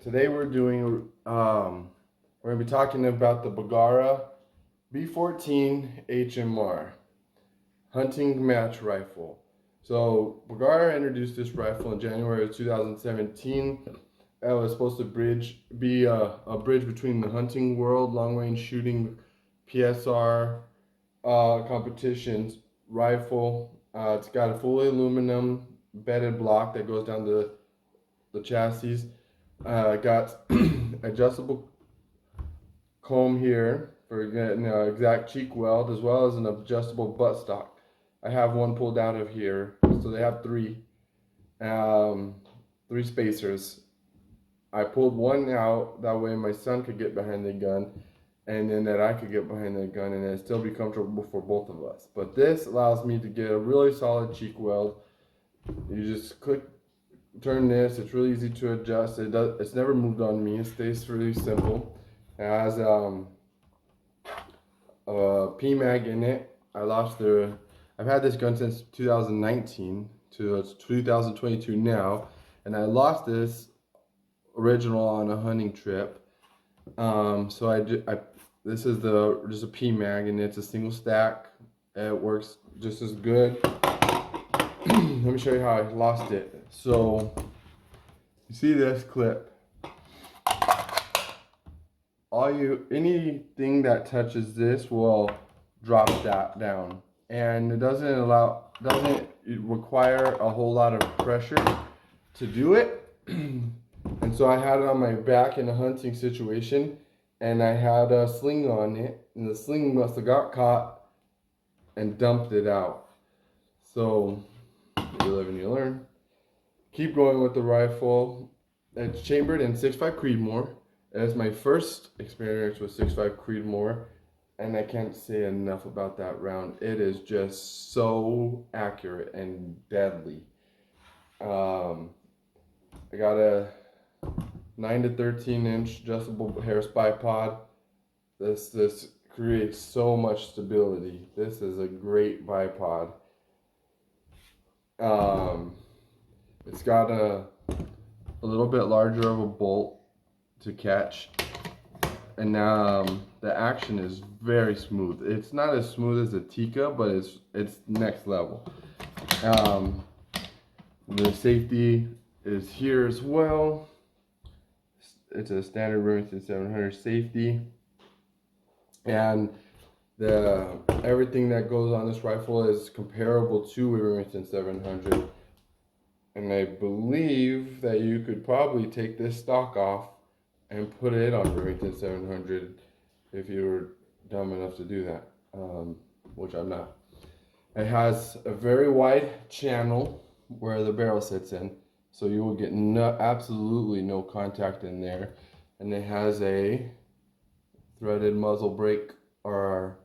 Today we're gonna be talking about the Bergara B14 HMR hunting match rifle. So Bergara introduced this rifle in January of 2017. It was supposed to be a bridge between the hunting world, long range shooting, PSR competitions rifle. It's got a fully aluminum bedded block that goes down the chassis. Got adjustable comb here for getting an exact cheek weld, as well as an adjustable buttstock. I have one pulled out of here, so they have three spacers. I pulled one out, that way my son could get behind the gun, and then that I could get behind the gun, and it still be comfortable for both of us. But this allows me to get a really solid cheek weld. You just turn this. It's really easy to adjust. It's never moved on me. It stays really simple. It has a PMAG in it. I've had this gun since 2019 to it's 2022 now, and I lost this original on a hunting trip. This is just a PMAG, and it's a single stack. It works just as good. Let me show you how I lost it. So you see this clip. Anything that touches this will drop that down, and it doesn't require a whole lot of pressure to do it. And so I had it on my back in a hunting situation, and I had a sling on it, and the sling must have got caught and dumped it out. So you live and you learn. Keep going with the rifle. It's chambered in 6.5 Creedmoor. It's my first experience with 6.5 Creedmoor, and I can't say enough about that round. It is just so accurate and deadly. I got a 9 to 13 inch adjustable Harris Bipod. This creates so much stability. This is a great bipod. It's got a little bit larger of a bolt to catch, and the action is very smooth. It's not as smooth as a Tika, but it's next level. The safety is here as well. It's a standard Remington 700 safety, and everything that goes on this rifle is comparable to a Remington 700. And I believe that you could probably take this stock off and put it on Remington 700 if you were dumb enough to do that, which I'm not. It has a very wide channel where the barrel sits in, so you will get absolutely no contact in there. And it has a threaded muzzle brake or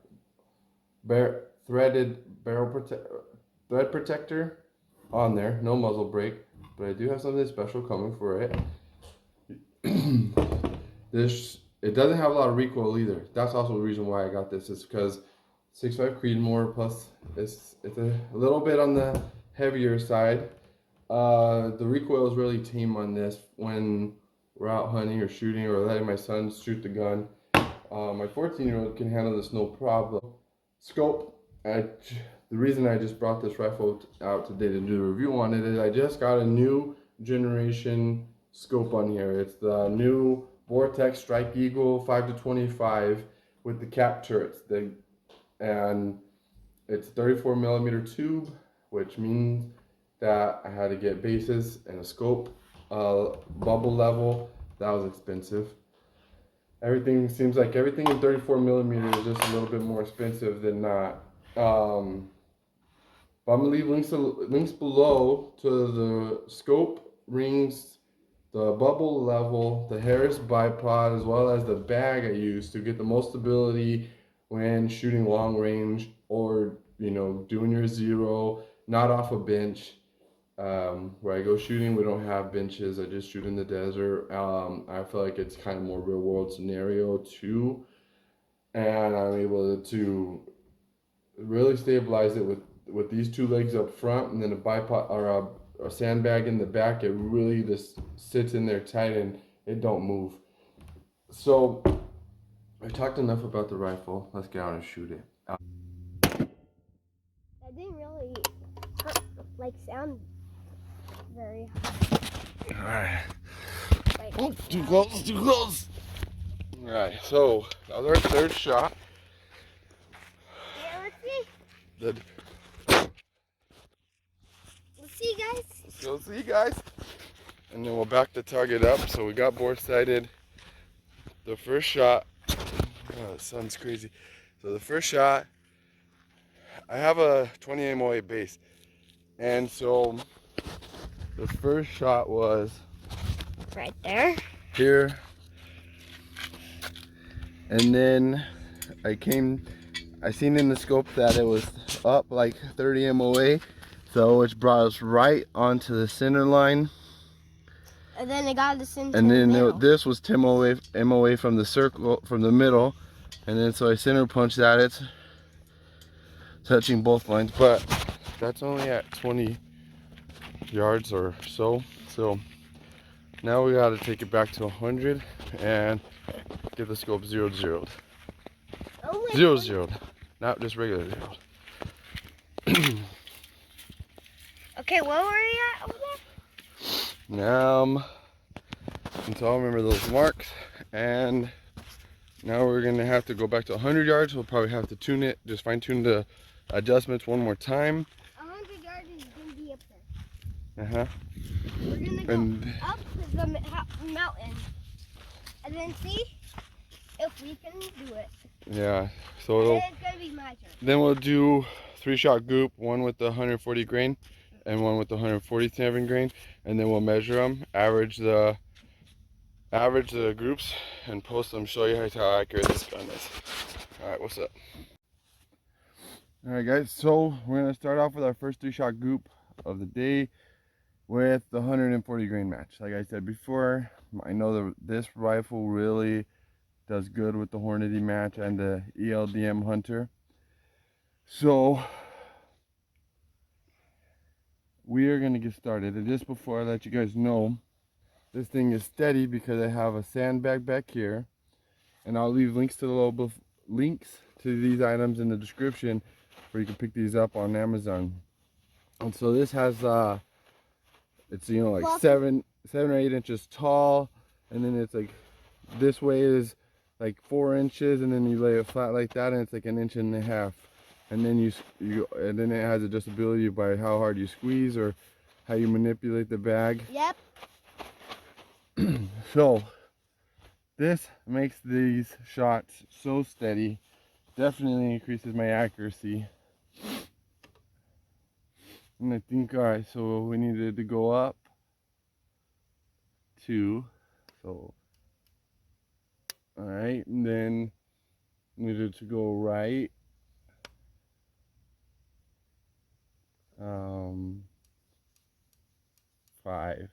thread protector on there. No muzzle brake, but I do have something special coming for it. It doesn't have a lot of recoil either. That's also the reason why I got this, is because 6.5 Creedmoor, plus it's a little bit on the heavier side. The recoil is really tame on this when we're out hunting or shooting or letting my son shoot the gun. My 14-year-old can handle this no problem. Scope. The reason I just brought this rifle out today to do a review on it is I just got a new generation scope on here. It's the new Vortex Strike Eagle 5 to 25 with the cap turrets. And it's 34 millimeter tube, which means that I had to get bases and a scope, bubble level. That was expensive. Seems like everything in 34 millimeter is just a little bit more expensive than not. But I'm gonna leave links below to the scope, rings, the bubble level, the Harris bipod, as well as the bag I use to get the most stability when shooting long range, or doing your zero, not off a bench. Where I go shooting, we don't have benches. I just shoot in the desert. I feel like it's kind of more real world scenario too, and I'm able to really stabilize it with these two legs up front, and then a bipod or a sandbag in the back. It really just sits in there tight, and it don't move. So I talked enough about the rifle. Let's get out and shoot it. That didn't really sound very high. Alright. Like, Oh, too close, too close. Alright, so that was our third shot. Yeah, let's see. The, Let's see, guys. let's go see, guys. And then we'll back the target up. So we got bore sighted. The first shot. Oh, the sun's crazy. So the first shot, I have a 20 MOA base. And so the first shot was Right there. here. And then I seen in the scope that it was up like 30 MOA. So which brought us right onto the center line. And then it got us into And then the middle. this was 10 MOA from the circle, from the middle. And then so I center punched at it, touching both lines. But that's only at 20 yards or so. So now we got to take it back to 100 and get the scope 0-0'd. Oh, 0-0'd, not just regular 0'd. Okay, where were we at over there? Until I remember those marks, and now we're gonna have to go back to 100 yards. We'll probably have to tune it, just fine tune the adjustments one more time. 100 yards is gonna be up there. Uh-huh. We're gonna go up the mountain and then see if we can do it. Yeah, so And it's gonna be my turn. then we'll do 3-shot group, one with the 140 grain and one with the 147 grain, and then we'll measure them, average the groups, and post them, show you how accurate this gun is. All right, what's up? All right, guys, so we're gonna start off with our first 3-shot group of the day with the 140 grain match. Like I said before, I know this rifle really does good with the Hornady Match and the ELDM Hunter. So we are gonna get started. And just before I let you guys know, this thing is steady because I have a sandbag back here, and I'll leave links to these items in the description where you can pick these up on Amazon. And so this has it's like 7 or 8 inches tall, and then it's like this way is like 4 inches, and then you lay it flat like that, and it's like 1.5 inches. And then and then it has adjustability by how hard you squeeze or how you manipulate the bag. Yep. So this makes these shots so steady, definitely increases my accuracy. And I think, all right, so we needed to go up 2, so all right, and then needed to go right 5.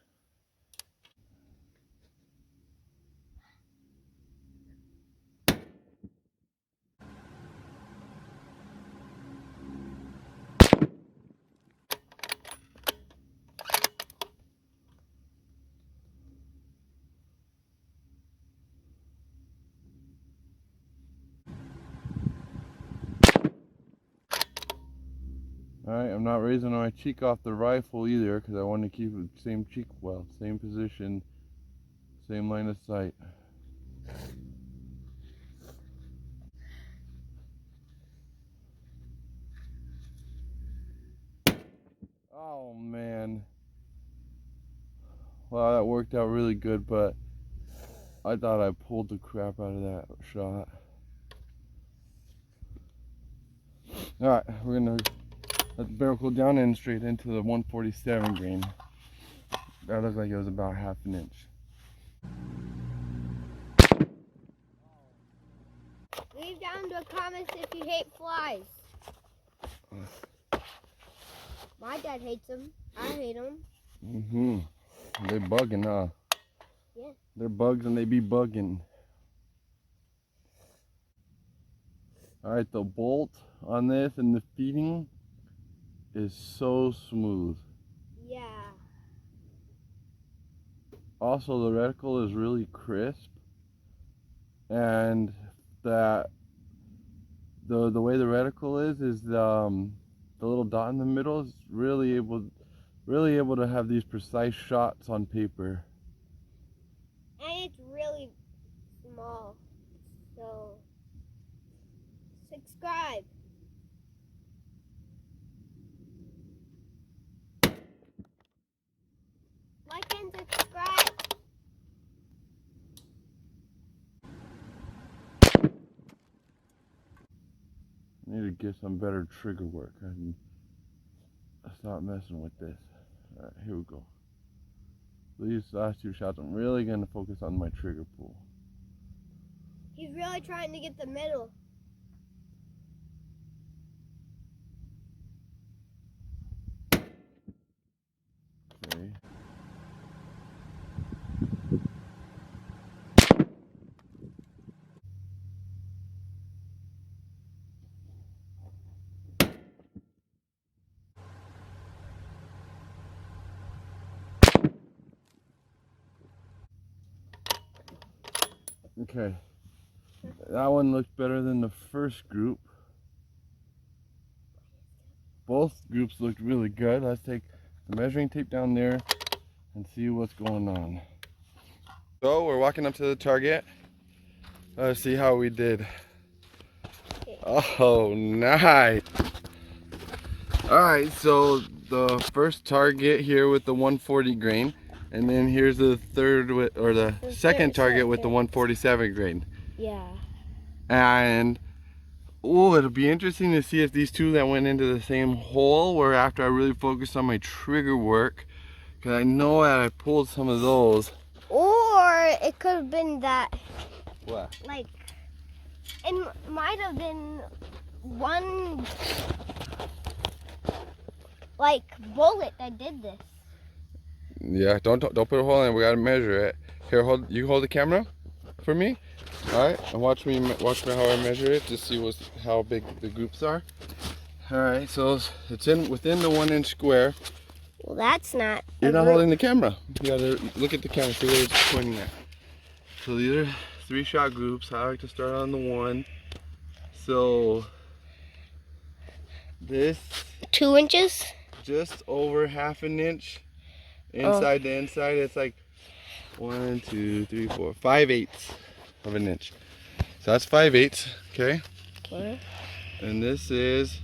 Alright, I'm not raising my cheek off the rifle either because I want to keep the same cheek well, same position, same line of sight. Oh man. Wow, that worked out really good, but I thought I pulled the crap out of that shot. Alright, we're gonna let the barrel cool down and straight into the 147 grain. That looked like it was about 1/2 inch. Leave down in the comments if you hate flies. My dad hates them. I hate them. They bugging, huh? Yeah. They're bugs and they be bugging. Alright, the bolt on this and the feeding is so smooth. Yeah. also the reticle is really crisp, and that the way the reticle is the little dot in the middle is really able to have these precise shots on paper. And it's really small. So subscribe. Like and subscribe. I need to get some better trigger work. I stop messing with this. Alright, here we go. These last two shots, I'm really going to focus on my trigger pull. He's really trying to get the middle. Okay. Okay. That one looked better than the first group. Both groups looked really good. Let's take the measuring tape down there and see what's going on. So we're walking up to the target. Let's see how we did. Oh, nice. Alright, so the first target here with the 140 grain, and then here's the third with, or the second target with the 147 grain. Yeah. And oh, it'll be interesting to see if these two that went into the same hole were after I really focused on my trigger work, because I know that I pulled some of those. Or it could have been that, What? like, it might have been one, like, bullet that did this. Yeah, don't put a hole in it. We gotta measure it. Here, hold the camera for me. All right, and watch me how I measure it to see how big the groups are. All right, so it's within the 1 inch square. Well, that's not. You're not holding the camera. You gotta look at the camera, see where it's pointing at. So these are 3-shot groups. I like to start on the 1. So this 2 inches. just over half an inch inside to inside. It's like 1, 2, 3, 4, 5/8 of an inch. So that's 5/8. Okay. Okay. And this is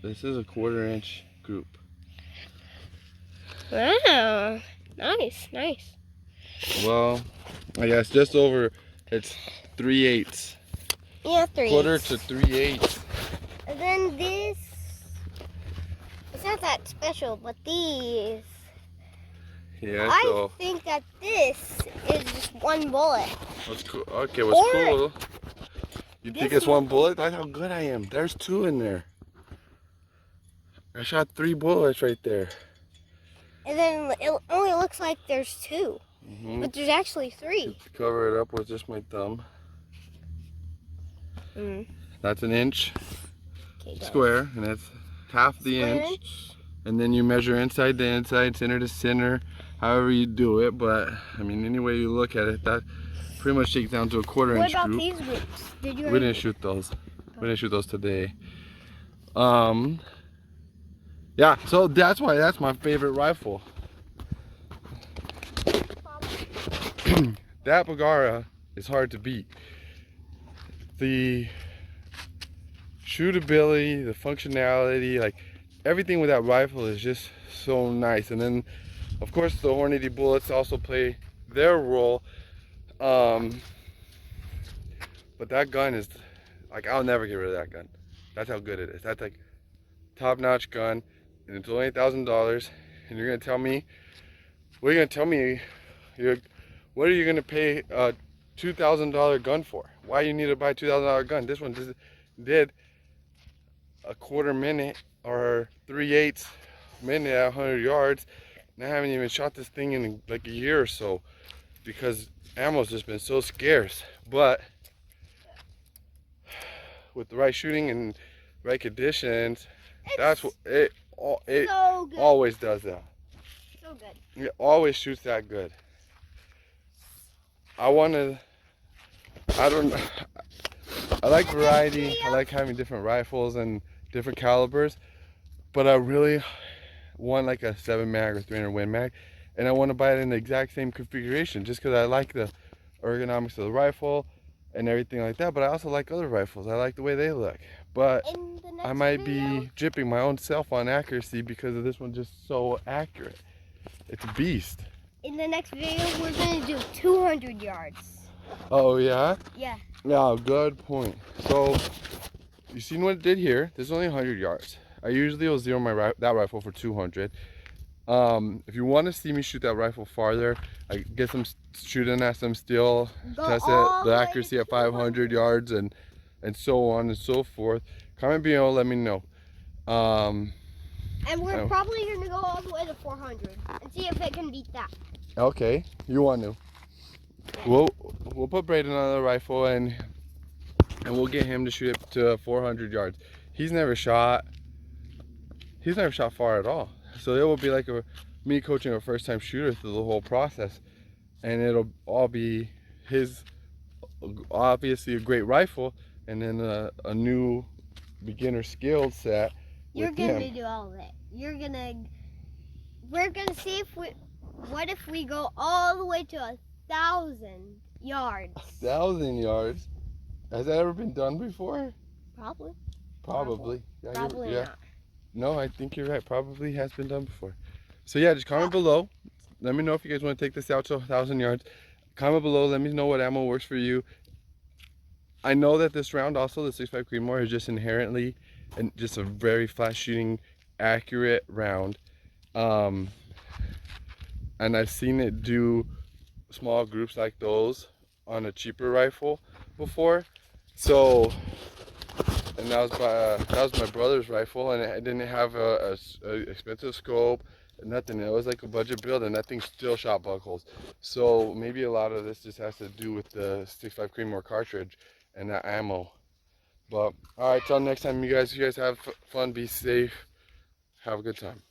a 1/4 inch group. Wow, nice. Well, I guess just over. It's 3/8. Yeah, 3/8. 1/4 to 3/8. And then this, it's not that special, but these, Yeah. I So think that this is just one bullet. what's cool? Okay, what's Or cool? You think this it's one bullet? That's how good I am. There's 2 in there. I shot 3 bullets right there. And then it only looks like there's 2, but there's actually 3. Just cover it up with just my thumb. That's an inch square, and that's half the inch. And then you measure inside to inside, center to center, however you do it. But I mean, any way you look at it, that pretty much shakes down to a 1/4 inch What about group. these groups? Did you? We didn't shoot those. We didn't shoot those today. Yeah, so that's why that's my favorite rifle. That Bergara is hard to beat. The shootability, the functionality, like everything with that rifle is just so nice. And then of course the Hornady bullets also play their role. But that gun is like, I'll never get rid of that gun. That's how good it is. That's like top-notch gun, and it's only $1,000. And you're gonna tell me, what are you gonna tell me? What are you gonna pay a $2,000 gun for? Why you need to buy a $2,000 gun? This one just did a 1/4 minute or 3/8 minute at 100 yards, and I haven't even shot this thing in like a year or so because ammo's just been so scarce. But with the right shooting and right conditions, that's what it so good. always does that. So so good. It always shoots that good. I like variety. I like having different rifles and different calibers, but I really want like a 7 mag or 300 Win mag, and I want to buy it in the exact same configuration just because I like the ergonomics of the rifle and everything like that. But I also like other rifles. I like the way they look, but I might be jipping my own self on accuracy because of this one just so accurate. It's a beast. In the next video, we're going to do 200 yards. Oh yeah? Yeah. Yeah, good point. So you seen what it did here? This is only 100 yards. I usually will zero that rifle for 200. If you want to see me shoot that rifle farther, I get some shooting at some steel, test it, the accuracy at 500 yards, and so on and so forth. Comment below, let me know. And we're probably going to go all the way to 400 and see if it can beat that. Okay, you want to? We'll put Braden on the rifle and we'll get him to shoot it to 400 yards. He's never shot far at all. So it will be like me coaching a first time shooter through the whole process, and it'll all be his, obviously a great rifle, and then a new beginner skill set. You're gonna do all of it. We're gonna see what if we go all the way to 1,000 yards. 1,000 yards? Has that ever been done before? Probably. Yeah, Probably yeah. not. No, I think you're right. Probably has been done before. So yeah, just comment below. Let me know if you guys want to take this out to 1,000 yards. Comment below. Let me know what ammo works for you. I know that this round also, the 6.5 Creedmoor, is just inherently and just a very flat shooting, accurate round. And I've seen it do small groups like those on a cheaper rifle before. So. And that was my brother's rifle, and it didn't have a expensive scope, nothing. It was like a budget build, and that thing still shot bug holes. So maybe a lot of this just has to do with the 6.5 Creedmoor cartridge and that ammo. But all right, till next time, you guys have fun, be safe, have a good time.